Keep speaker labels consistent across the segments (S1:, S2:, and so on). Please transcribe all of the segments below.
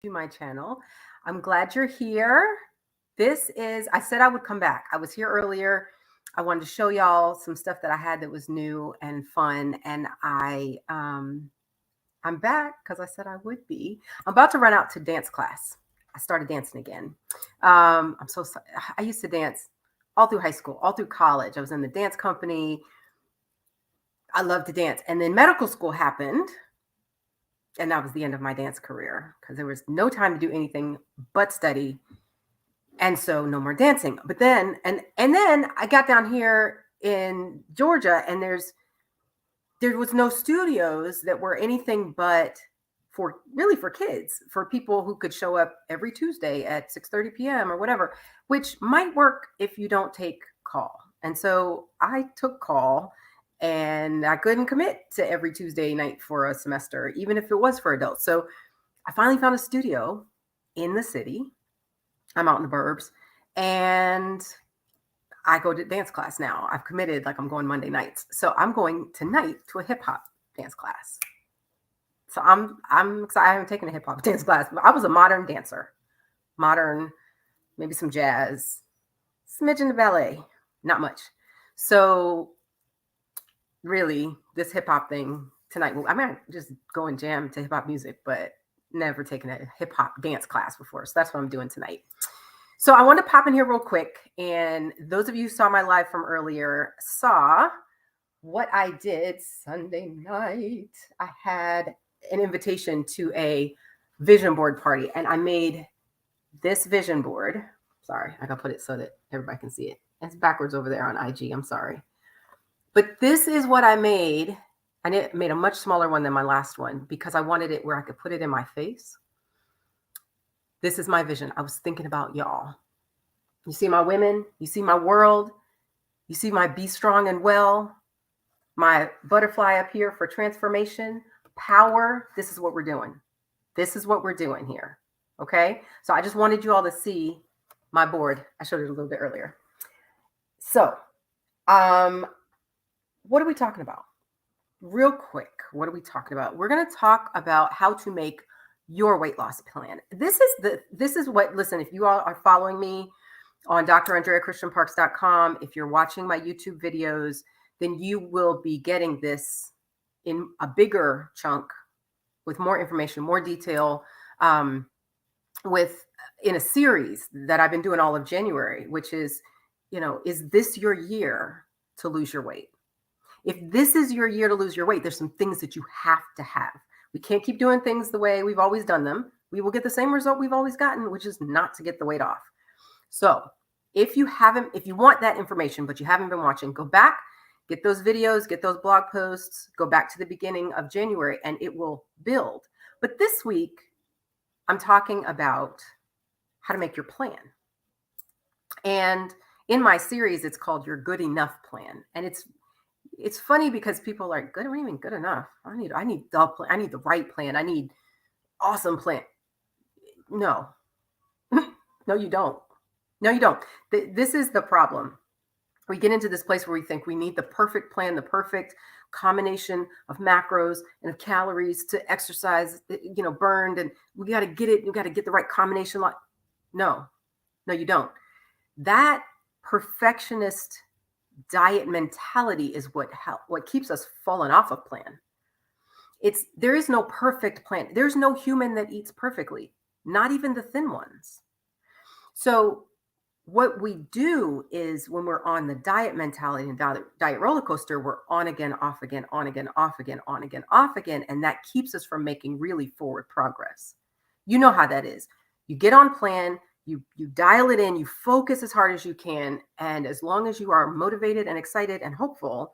S1: to my channel. I'm glad you're here. I said I would come back. I was here earlier. I wanted to show y'all some stuff that I had that was new and fun. And I'm back because I said I would be. I'm about to run out to dance class. I started dancing again. I'm so sorry. I used to dance all through high school, all through college. I was in the dance company. I loved to dance. And then medical school happened. And that was the end of my dance career because there was no time to do anything but study. And so no more dancing. But then and then I got down here in Georgia and there was no studios that were anything but for kids, for people who could show up every Tuesday at 6:30 p.m. or whatever, which might work if you don't take call. And so I took call and I couldn't commit to every Tuesday night for a semester, even if it was for adults. So I finally found a studio in the city. I'm out in the burbs and I go to dance class now. I've committed, like I'm going Monday nights. So I'm going tonight to a hip hop dance class. So I'm excited. I haven't taken a hip hop dance class, but I was a modern dancer. Modern, maybe some jazz, smidgen of ballet, not much. So really, this hip hop thing tonight, I might just go and jam to hip hop music, but never taken a hip hop dance class before. So that's what I'm doing tonight. So I want to pop in here real quick. And those of you who saw my live from earlier saw what I did Sunday night. I had an invitation to a vision board party and I made this vision board. Sorry, I gotta put it so that everybody can see it. It's backwards over there on IG. I'm sorry. But this is what I made. I made a much smaller one than my last one because I wanted it where I could put it in my face. This is my vision. I was thinking about y'all. You see my women, you see my world, you see my be strong and well, my butterfly up here for transformation, power. This is what we're doing. This is what we're doing here. Okay. So I just wanted you all to see my board. I showed it a little bit earlier. So, what are we talking about? Real quick, what are we talking about? We're going to talk about how to make your weight loss plan. This is what, listen, if you all are following me on drandreachristianparks.com, if you're watching my YouTube videos, then you will be getting this in a bigger chunk with more information, more detail, in a series that I've been doing all of January, which is, is this your year to lose your weight? If this is your year to lose your weight, there's some things that you have to have. We can't keep doing things the way we've always done them. We will get the same result we've always gotten, which is not to get the weight off. So if you want that information, but you haven't been watching, go back, get those videos, get those blog posts, go back to the beginning of January, and it will build. But this week, I'm talking about how to make your plan. And in my series, it's called Your Good Enough Plan. And it's funny because people are like, good, what do you mean good enough? I need the plan. I need the right plan. I need awesome plan. No, no, you don't. No, you don't. This is the problem. We get into this place where we think we need the perfect plan, the perfect combination of macros and of calories to exercise, burned, and we got to get it. You got to get the right combination. No, you don't. That perfectionist diet mentality is what keeps us falling off of plan. There is no perfect plan. There's no human that eats perfectly, not even the thin ones. So what we do is when we're on the diet mentality and diet roller coaster, we're on again, off again, on again, off again, on again, off again. And that keeps us from making really forward progress. You know how that is. You get on plan, you dial it in, you focus as hard as you can. And as long as you are motivated and excited and hopeful,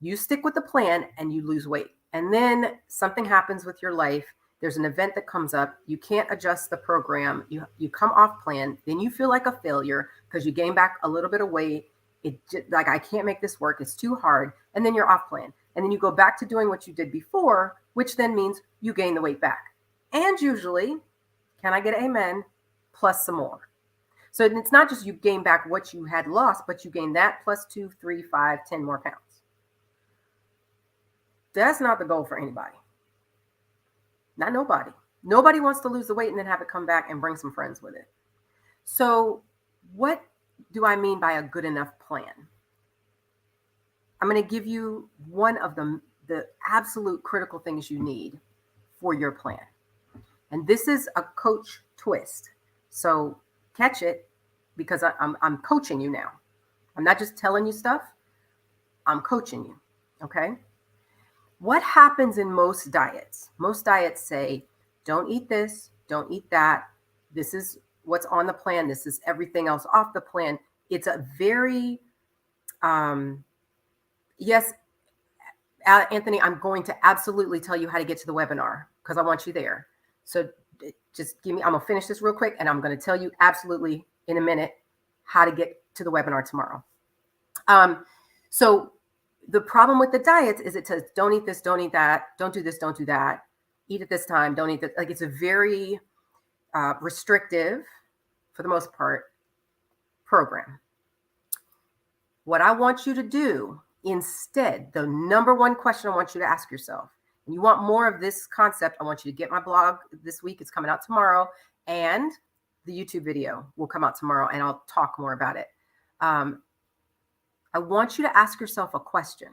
S1: you stick with the plan and you lose weight. And then something happens with your life. There's an event that comes up. You can't adjust the program. You come off plan. Then you feel like a failure because you gain back a little bit of weight. I can't make this work. It's too hard. And then you're off plan. And then you go back to doing what you did before, which then means you gain the weight back. And usually, can I get an amen? Plus some more. So it's not just you gain back what you had lost, but you gain that plus 2, 3, 5, 10 more pounds. That's not the goal for anybody. Not nobody. Nobody wants to lose the weight and then have it come back and bring some friends with it. So what do I mean by a good enough plan? I'm going to give you one of the absolute critical things you need for your plan. And this is a coach twist. So catch it, because I'm coaching you now. I'm not just telling you stuff, I'm coaching you. Okay. What happens in most diets? Most diets say, don't eat this, don't eat that. This is what's on the plan. This is everything else off the plan. It's a very, yes, Anthony, I'm going to absolutely tell you how to get to the webinar because I want you there. So just give me, I'm going to finish this real quick and I'm going to tell you absolutely in a minute how to get to the webinar tomorrow. So the problem with the diets is it says, don't eat this, don't eat that, don't do this, don't do that, eat at this time, don't eat that. Like, it's a very restrictive, for the most part, program. What I want you to do instead, the number one question I want you to ask yourself, and you want more of this concept, I want you to get my blog this week. It's coming out tomorrow, and the YouTube video will come out tomorrow, and I'll talk more about it. I want you to ask yourself a question.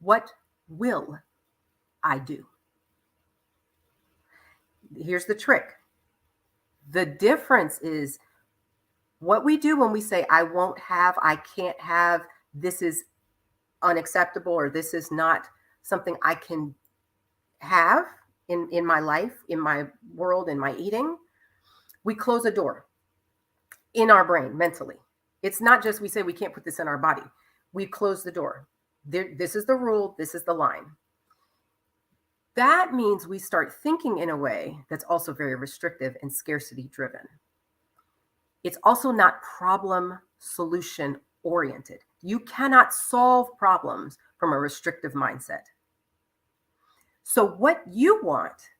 S1: What will I do? Here's the trick. The difference is what we do when we say, I won't have, I can't have, this is unacceptable, or this is not something I can have in my life, in my world, in my eating. We close a door in our brain mentally. It's not just we say we can't put this in our body. We close the door. This is the rule. This is the line. That means we start thinking in a way that's also very restrictive and scarcity driven. It's also not problem solution oriented. You cannot solve problems from a restrictive mindset. So what you want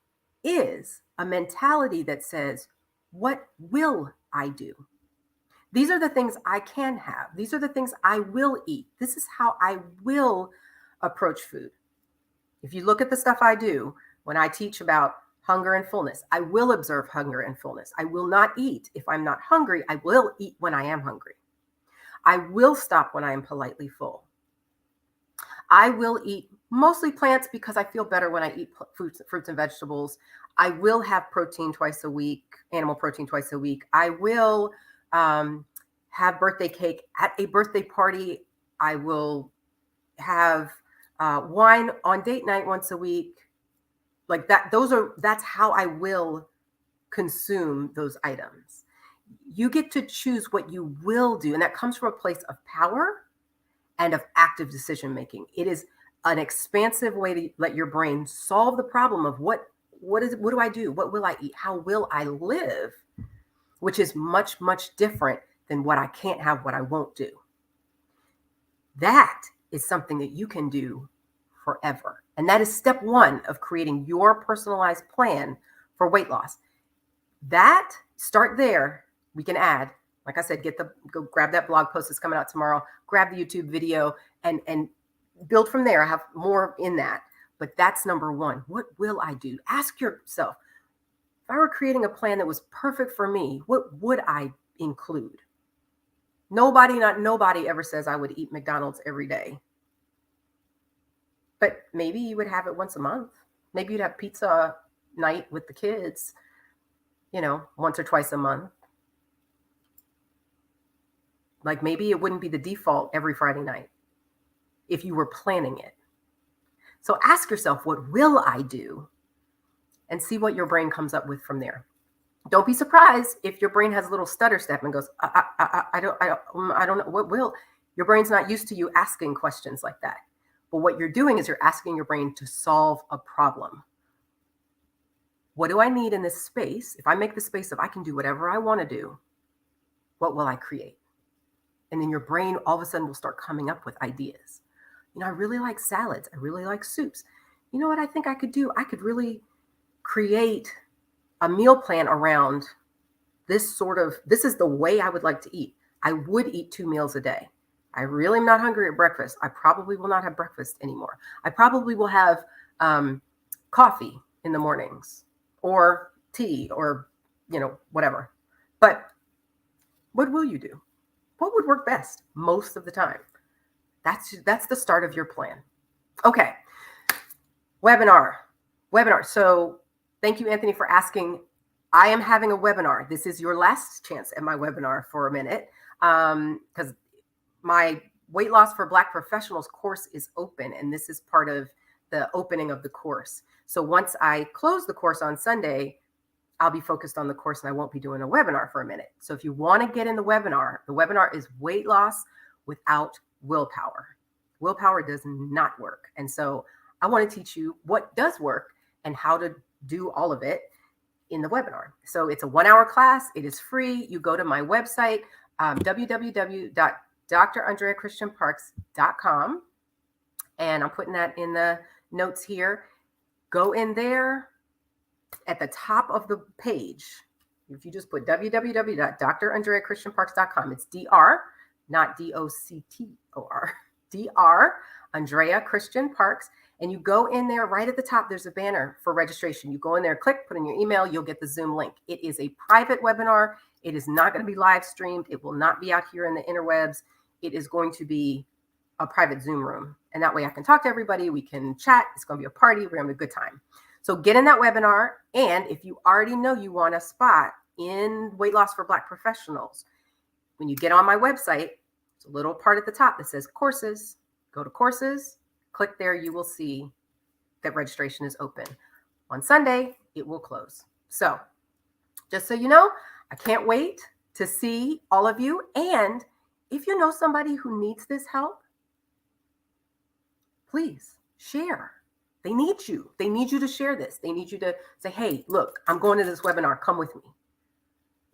S1: is a mentality that says, what will I do? These are the things I can have. These are the things I will eat. This is how I will approach food. If you look at the stuff I do when I teach about hunger and fullness, I will observe hunger and fullness. I will not eat if I'm not hungry. I will eat when I am hungry. I will stop when I am politely full. I will eat mostly plants because I feel better when I eat fruits and vegetables. I will have protein twice a week, animal protein twice a week. I will have birthday cake at a birthday party. I will have wine on date night once a week. Like that, that's how I will consume those items. You get to choose what you will do. And that comes from a place of power and of active decision making. It is an expansive way to let your brain solve the problem of what do I do? What will I eat? How will I live? Which is much, much different than what I can't have, what I won't do. That is something that you can do forever. And that is step one of creating your personalized plan for weight loss. That, start there. We can add, like I said, go grab that blog post that's coming out tomorrow, grab the YouTube video, and build from there. I have more in that. But that's number one. What will I do? Ask yourself, if I were creating a plan that was perfect for me, what would I include? Nobody ever says I would eat McDonald's every day. But maybe you would have it once a month. Maybe you'd have pizza night with the kids, once or twice a month. Like, maybe it wouldn't be the default every Friday night if you were planning it. So ask yourself, what will I do? And see what your brain comes up with from there. Don't be surprised if your brain has a little stutter step and goes, I don't know, what will? Your brain's not used to you asking questions like that. But what you're doing is you're asking your brain to solve a problem. What do I need in this space? If I make the space of I can do whatever I want to do, what will I create? And then your brain all of a sudden will start coming up with ideas. I really like salads. I really like soups. You know what I think I could do? I could really create a meal plan around this is the way I would like to eat. I would eat 2 meals a day. I really am not hungry at breakfast. I probably will not have breakfast anymore. I probably will have coffee in the mornings. or tea or, whatever. But what will you do? What would work best most of the time? That's the start of your plan. Okay. Webinar. So thank you, Anthony, for asking. I am having a webinar. This is your last chance at my webinar for a minute, because my weight loss for Black professionals course is open, and this is part of the opening of the course. So once I close the course on Sunday, I'll be focused on the course and I won't be doing a webinar for a minute. So if you want to get in the webinar is weight loss without willpower. Willpower does not work. And so I want to teach you what does work and how to do all of it in the webinar. So it's a 1-hour class. It is free. You go to my website, www.drandreachristianparks.com. And I'm putting that in the notes here. Go in there. At the top of the page, if you just put www.drandreachristianparks.com, it's DR, not DOCTOR, DR, Andrea Christian Parks. And you go in there right at the top, there's a banner for registration. You go in there, click, put in your email, you'll get the Zoom link. It is a private webinar. It is not going to be live streamed. It will not be out here in the interwebs. It is going to be a private Zoom room. And that way I can talk to everybody. We can chat. It's going to be a party. We're having a good time. So get in that webinar. And if you already know you want a spot in weight loss for Black professionals, when you get on my website, there's a little part at the top that says courses. Go to courses, click there. You will see that registration is open. On Sunday, it will close. So just so you know, I can't wait to see all of you. And if you know somebody who needs this help, please share. They need you. They need you to share this. They need you to say, hey, look, I'm going to this webinar. Come with me.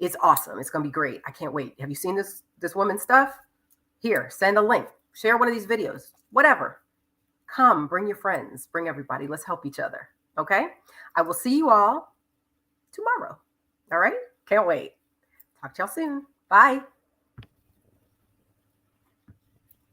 S1: It's awesome. It's going to be great. I can't wait. Have you seen this woman's stuff? Here, send a link. Share one of these videos. Whatever. Come, bring your friends. Bring everybody. Let's help each other. Okay? I will see you all tomorrow. All right? Can't wait. Talk to y'all soon. Bye.